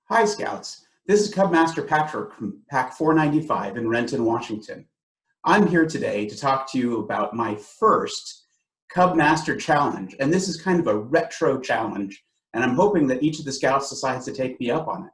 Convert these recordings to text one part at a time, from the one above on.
Hi Scouts, this is Cubmaster Patrick from Pack 495 in Renton, Washington. I'm here today to talk to you about my first Cubmaster challenge, and this is kind of a retro challenge, and I'm hoping that each of the Scouts decides to take me up on it.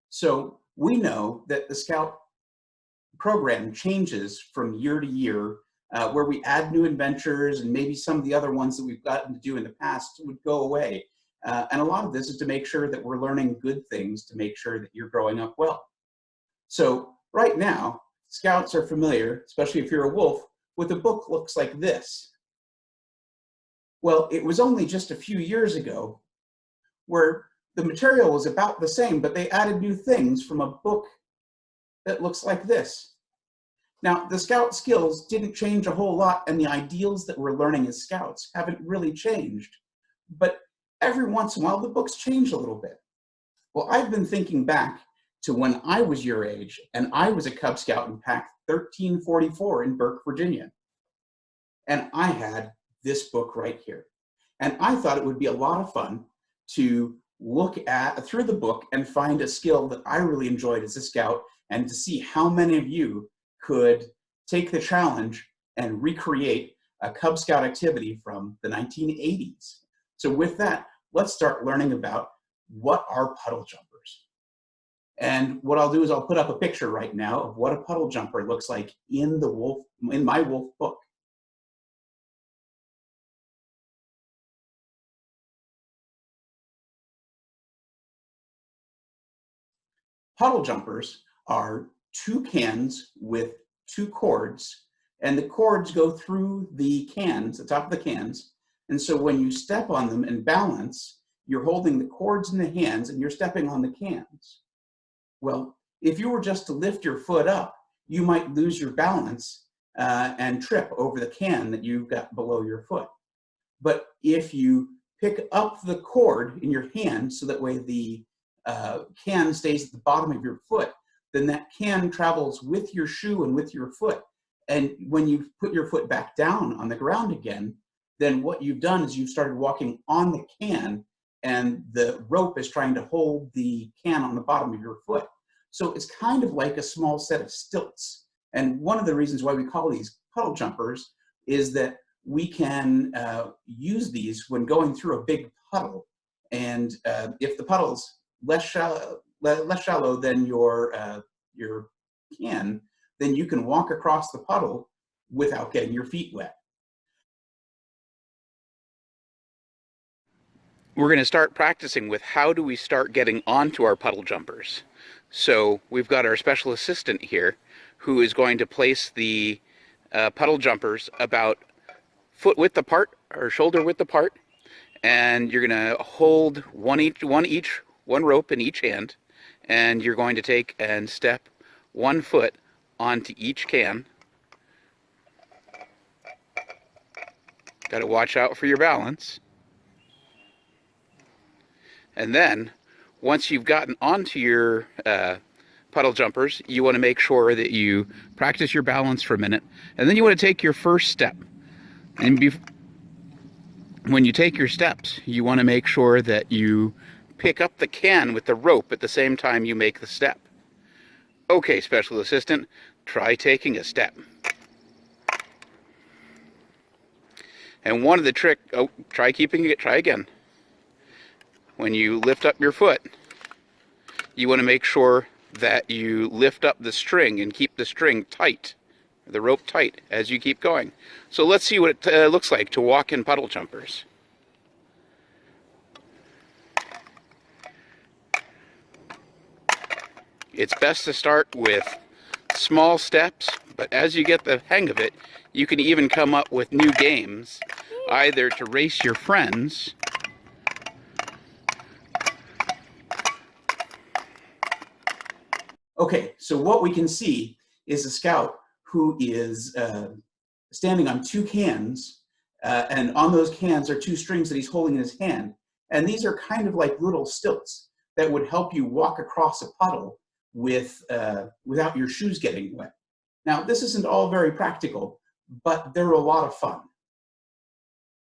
So we know that the Scout program changes from year to year, where we add new adventures and maybe some of the other ones that we've gotten to do in the past would go away. And a lot of this is to make sure that we're learning good things to make sure that you're growing up well. So right now, Scouts are familiar, especially if you're a wolf, with a book looks like this. Well, it was only just a few years ago where the material was about the same, but they added new things from a book that looks like this. Now, the Scout skills didn't change a whole lot, and the ideals that we're learning as Scouts haven't really changed. But every once in a while, the books change a little bit. Well, I've been thinking back to when I was your age, and I was a Cub Scout in Pack 1344 in Burke, Virginia. And I had this book right here. And I thought it would be a lot of fun to look through the book and find a skill that I really enjoyed as a Scout, and to see how many of you could take the challenge and recreate a Cub Scout activity from the 1980s. So with that, let's start learning about what are puddle jumpers. And what I'll do is I'll put up a picture right now of what a puddle jumper looks like in my wolf book. Puddle jumpers are two cans with two cords, and the cords go through the cans, the top of the cans. And so when you step on them and balance, you're holding the cords in the hands and you're stepping on the cans. Well, if you were just to lift your foot up, you might lose your balance and trip over the can that you've got below your foot. But if you pick up the cord in your hand so that way the can stays at the bottom of your foot, then that can travels with your shoe and with your foot. And when you put your foot back down on the ground again, then what you've done is you've started walking on the can, and the rope is trying to hold the can on the bottom of your foot. So it's kind of like a small set of stilts. And one of the reasons why we call these puddle jumpers is that we can use these when going through a big puddle. And if the puddle's less shallow than your can, then you can walk across the puddle without getting your feet wet. We're going to start practicing with how do we start getting onto our puddle jumpers. So we've got our special assistant here who is going to place the puddle jumpers about foot width apart or shoulder width apart, and you're going to hold one rope in each hand, and you're going to take and step 1 foot onto each can. Got to watch out for your balance. And then, once you've gotten onto your puddle jumpers, you want to make sure that you practice your balance for a minute, and then you want to take your first step. And when you take your steps, you want to make sure that you pick up the can with the rope at the same time you make the step. Okay, special assistant, try taking a step. And one of the try keeping it, try again. When you lift up your foot, you want to make sure that you lift up the string and keep the string tight, the rope tight, as you keep going. So let's see what it looks like to walk in puddle jumpers. It's best to start with small steps, but as you get the hang of it, you can even come up with new games, either to race your friends, Okay, so what we can see is a Scout who is standing on two cans, and on those cans are two strings that he's holding in his hand. And these are kind of like little stilts that would help you walk across a puddle without your shoes getting wet. Now, this isn't all very practical, but they're a lot of fun.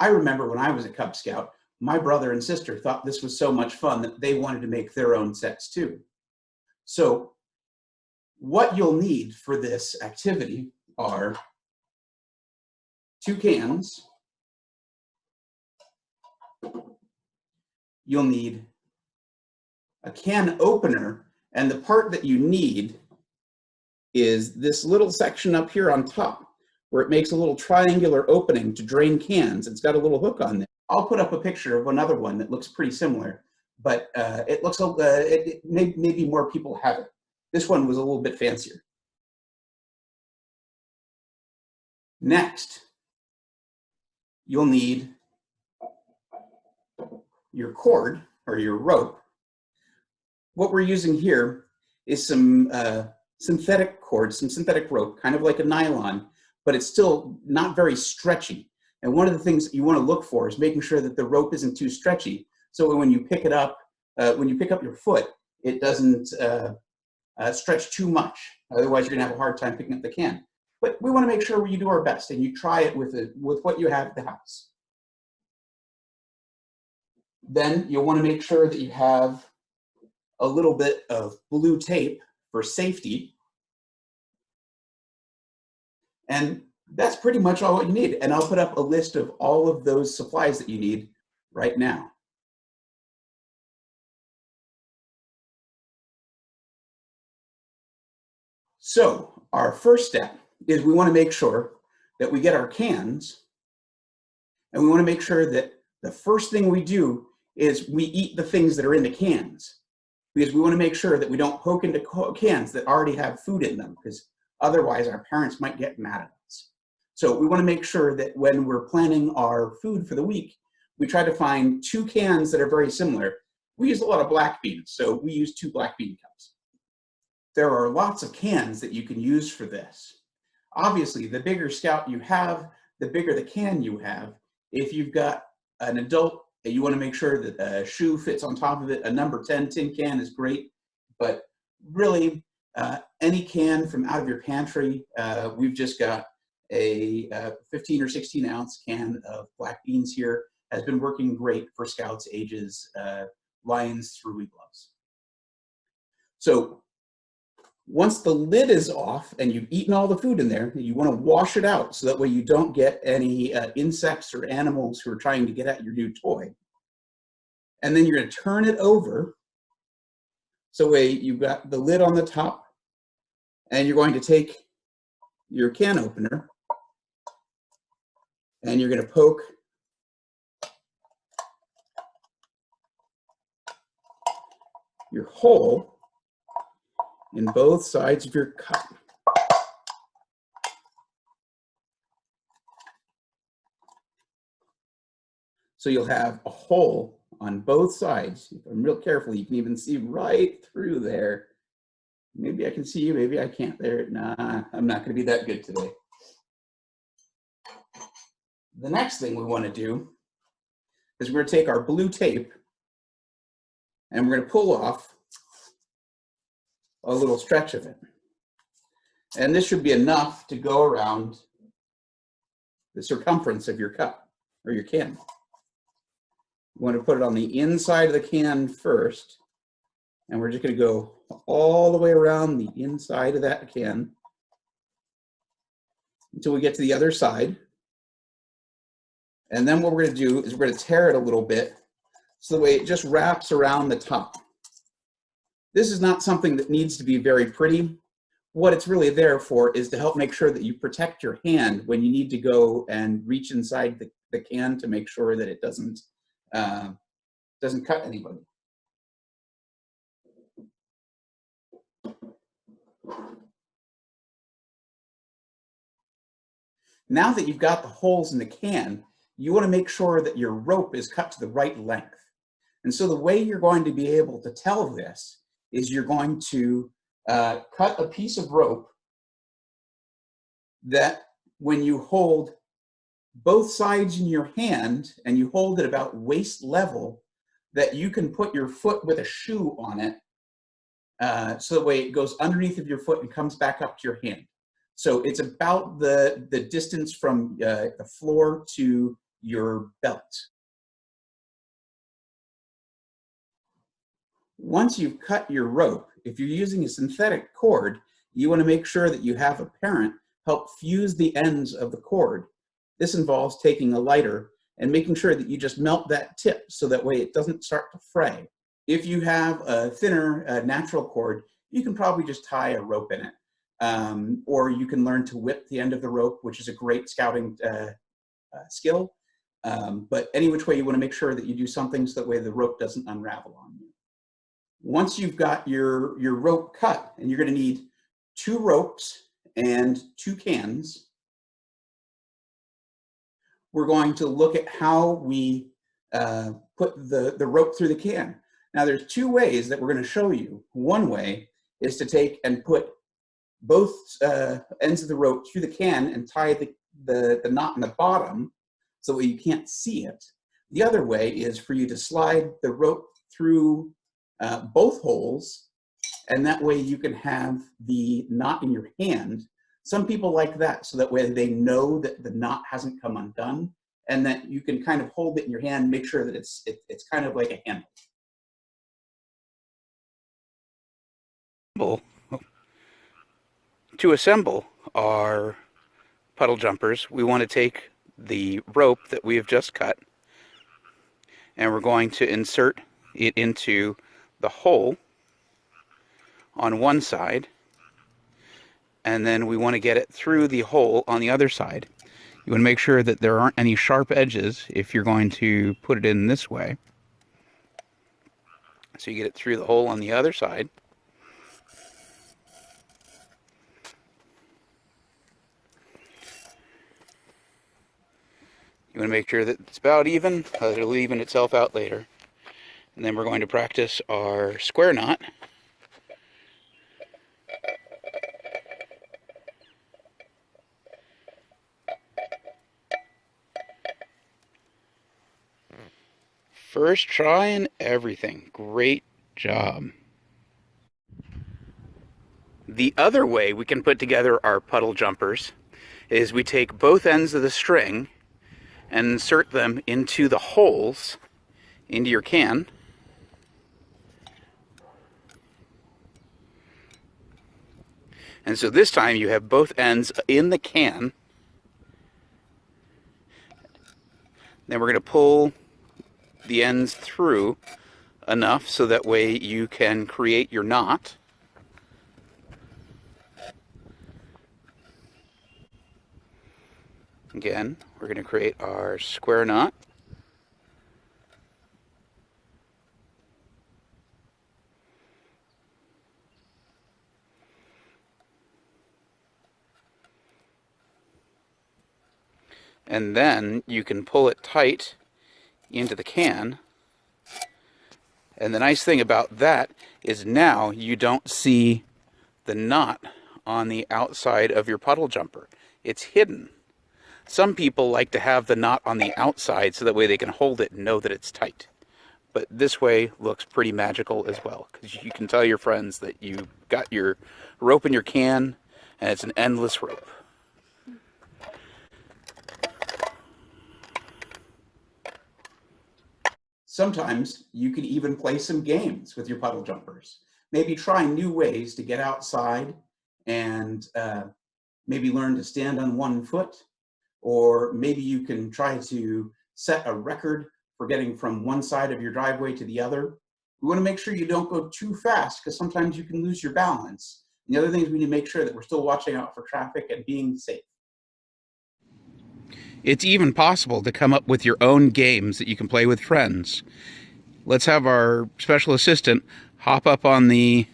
I remember when I was a Cub Scout, my brother and sister thought this was so much fun that they wanted to make their own sets too. So what you'll need for this activity are 2 cans. You'll need a can opener, and the part that you need is this little section up here on top where it makes a little triangular opening to drain cans. It's got a little hook on there. I'll put up a picture of another one that looks pretty similar, but it looks maybe more people have it. This one was a little bit fancier. Next, you'll need your cord or your rope. What we're using here is some synthetic cord, some synthetic rope, kind of like a nylon, but it's still not very stretchy. And one of the things that you want to look for is making sure that the rope isn't too stretchy, so when you pick it up, when you pick up your foot, it doesn't stretch too much. Otherwise, you're going to have a hard time picking up the can. But we want to make sure you do our best and you try it with what you have at the house. Then you'll want to make sure that you have a little bit of blue tape for safety. And that's pretty much all what you need. And I'll put up a list of all of those supplies that you need right now. So our first step is we want to make sure that we get our cans, and we want to make sure that the first thing we do is we eat the things that are in the cans, because we want to make sure that we don't poke into cans that already have food in them, because otherwise our parents might get mad at us. So we want to make sure that when we're planning our food for the week, we try to find 2 cans that are very similar. We use a lot of black beans, so we use 2 black bean cups. There are lots of cans that you can use for this. Obviously, the bigger Scout you have, the bigger the can you have. If you've got an adult, you want to make sure that a shoe fits on top of it. A number 10 tin can is great, but really any can from out of your pantry. We've just got a 15 or 16 ounce can of black beans here. Has been working great for Scouts ages lions through week-gloves. So once the lid is off and you've eaten all the food in there, you want to wash it out so that way you don't get any insects or animals who are trying to get at your new toy. And then you're going to turn it over so way you've got the lid on the top, and you're going to take your can opener and you're going to poke your hole in both sides of your cup. So you'll have a hole on both sides. If I'm real careful, you can even see right through there. Maybe I can see you, maybe I can't there. Nah, I'm not gonna be that good today. The next thing we wanna do is we're gonna take our blue tape and we're gonna pull off a little stretch of it. And this should be enough to go around the circumference of your cup or your can. You want to put it on the inside of the can first, and we're just going to go all the way around the inside of that can until we get to the other side. And then what we're going to do is we're going to tear it a little bit so the way it just wraps around the top. This is not something that needs to be very pretty. What it's really there for is to help make sure that you protect your hand when you need to go and reach inside the can to make sure that it doesn't cut anybody. Now that you've got the holes in the can, you want to make sure that your rope is cut to the right length. And so the way you're going to be able to tell this is you're going to cut a piece of rope that when you hold both sides in your hand and you hold it about waist level, that you can put your foot with a shoe on it so the way it goes underneath of your foot and comes back up to your hand. So it's about the distance from the floor to your belt. Once you've cut your rope, if you're using a synthetic cord, you want to make sure that you have a parent help fuse the ends of the cord. This involves taking a lighter and making sure that you just melt that tip so that way it doesn't start to fray. If you have a thinner natural cord, you can probably just tie a rope in it. Or you can learn to whip the end of the rope, which is a great scouting skill. But any which way, you want to make sure that you do something so that way the rope doesn't unravel on you. Once you've got your rope cut, and you're going to need 2 ropes and 2 cans, we're going to look at how we put the rope through the can. Now there's 2 ways that we're going to show you. One way is to take and put both ends of the rope through the can and tie the knot in the bottom so that you can't see it. The other way is for you to slide the rope through both holes, and that way you can have the knot in your hand. Some people like that, so that way they know that the knot hasn't come undone, and that you can kind of hold it in your hand, make sure that it's kind of like a handle. To assemble our puddle jumpers, we want to take the rope that we have just cut, and we're going to insert it into the hole on one side, and then we want to get it through the hole on the other side. You want to make sure that there aren't any sharp edges if you're going to put it in this way. So you get it through the hole on the other side. You want to make sure that it's about even, it'll even itself out later. And then we're going to practice our square knot. First try and everything. Great job. The other way we can put together our puddle jumpers is we take both ends of the string and insert them into the holes into your can. And so this time you have both ends in the can. Then we're going to pull the ends through enough so that way you can create your knot. Again, we're going to create our square knot. And then you can pull it tight into the can. And the nice thing about that is now you don't see the knot on the outside of your puddle jumper. It's hidden. Some people like to have the knot on the outside so that way they can hold it and know that it's tight. But this way looks pretty magical as well, because you can tell your friends that you got your rope in your can and it's an endless rope. Sometimes you can even play some games with your puddle jumpers. Maybe try new ways to get outside and maybe learn to stand on one foot, or maybe you can try to set a record for getting from one side of your driveway to the other. We want to make sure you don't go too fast, because sometimes you can lose your balance. And the other thing is we need to make sure that we're still watching out for traffic and being safe. It's even possible to come up with your own games that you can play with friends. Let's have our special assistant hop up on the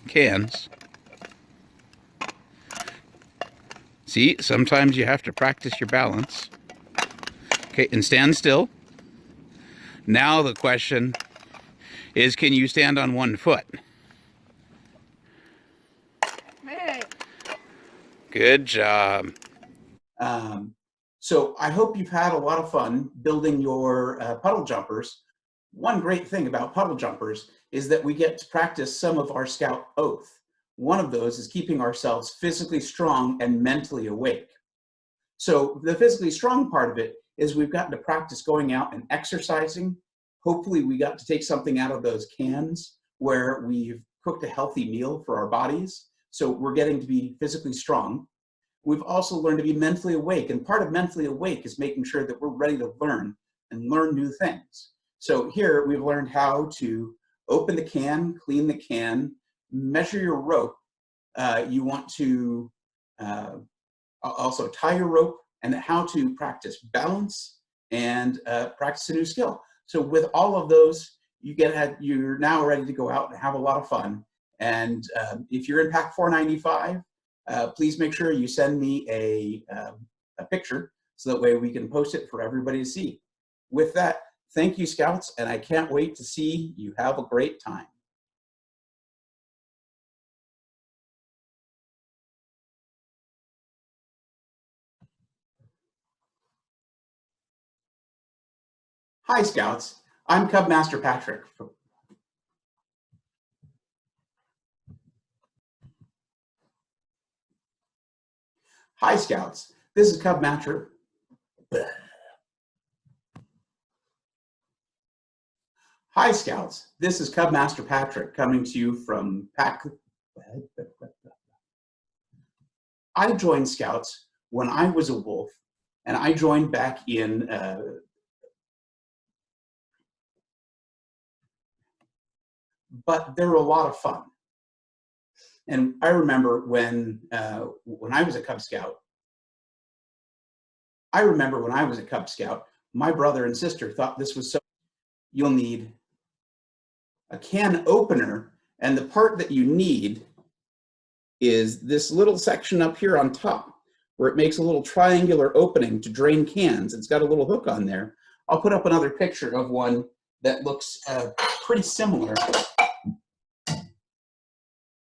cans. See, sometimes you have to practice your balance. Okay, and stand still. Now the question is, can you stand on one foot? Good job. So I hope you've had a lot of fun building your puddle jumpers. One great thing about puddle jumpers is that we get to practice some of our Scout oath. One of those is keeping ourselves physically strong and mentally awake. So the physically strong part of it is we've gotten to practice going out and exercising. Hopefully we got to take something out of those cans. where we've cooked a healthy meal for our bodies, so we're getting to be physically strong. We've also learned to be mentally awake, and part of mentally awake is making sure that we're ready to learn and learn new things. So here we've learned how to open the can, clean the can, measure your rope. You want to also tie your rope, and how to practice balance and practice a new skill. So with all of those, you're now ready to go out and have a lot of fun. And if you're in Pack 495, please make sure you send me a picture so that way we can post it for everybody to see. With that, thank you, Scouts, and I can't wait to see you have a great time. Hi, Scouts. I'm Cubmaster Patrick. Hi, Scouts. This is Cubmaster. Hi, Scouts. This is Cubmaster Patrick coming to you from Pack. I joined Scouts when I was a wolf, and I joined back in but they were a lot of fun. And I remember when I was a Cub Scout. My brother and sister thought this was so. You'll need a can opener, and the part that you need is this little section up here on top, where it makes a little triangular opening to drain cans. It's got a little hook on there. I'll put up another picture of one that looks pretty similar.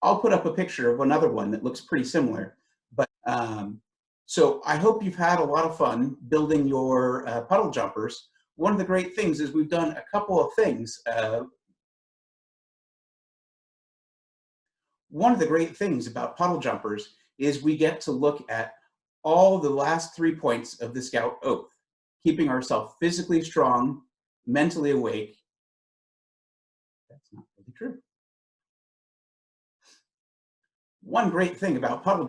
I'll put up a picture of another one that looks pretty similar. But so I hope you've had a lot of fun building your puddle jumpers. One of the great things is we've done a couple of things. One of the great things about puddle jumpers is we get to look at all the last 3 points of the Scout Oath, keeping ourselves physically strong, mentally awake. That's not really true. One great thing about puddle